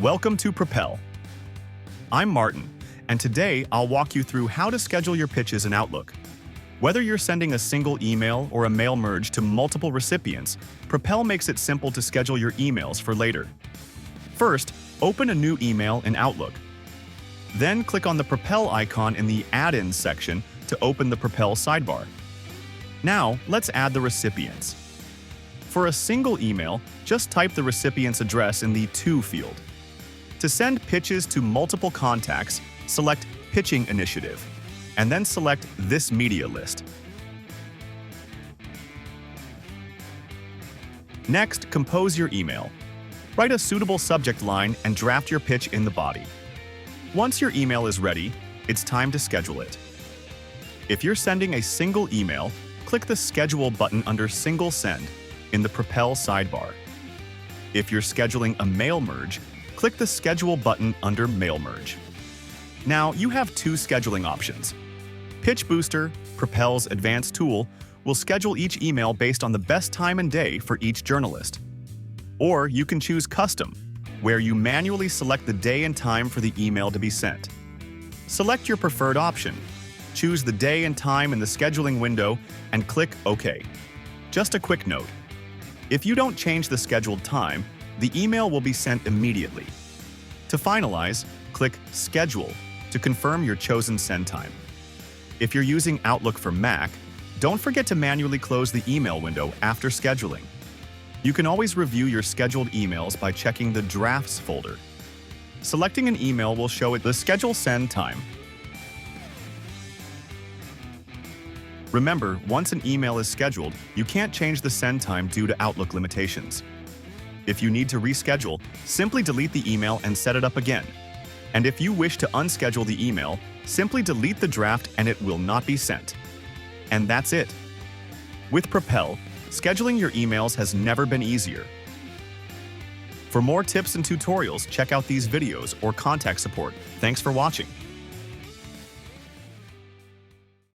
Welcome to Propel. I'm Martin, and today I'll walk you through how to schedule your pitches in Outlook. Whether you're sending a single email or a mail merge to multiple recipients, Propel makes it simple to schedule your emails for later. First, open a new email in Outlook. Then click on the Propel icon in the Add-ins section to open the Propel sidebar. Now, let's add the recipients. For a single email, just type the recipient's address in the To field. To send pitches to multiple contacts, select Pitching Initiative, and then select this media list. Next, compose your email. Write a suitable subject line and draft your pitch in the body. Once your email is ready, it's time to schedule it. If you're sending a single email, click the Schedule button under Single Send in the Propel sidebar. If you're scheduling a mail merge, click the Schedule button under Mail Merge. Now you have two scheduling options. Pitch Booster, Propel's advanced tool, will schedule each email based on the best time and day for each journalist. Or you can choose Custom, where you manually select the day and time for the email to be sent. Select your preferred option. Choose the day and time in the scheduling window and click OK. Just a quick note. If you don't change the scheduled time, the email will be sent immediately. To finalize, click Schedule to confirm your chosen send time. If you're using Outlook for Mac, don't forget to manually close the email window after scheduling. You can always review your scheduled emails by checking the Drafts folder. Selecting an email will show it the schedule send time. Remember, once an email is scheduled, you can't change the send time due to Outlook limitations. If you need to reschedule, simply delete the email and set it up again. And if you wish to unschedule the email, simply delete the draft and it will not be sent. And that's it. With Propel, scheduling your emails has never been easier. For more tips and tutorials, check out these videos or contact support. Thanks for watching.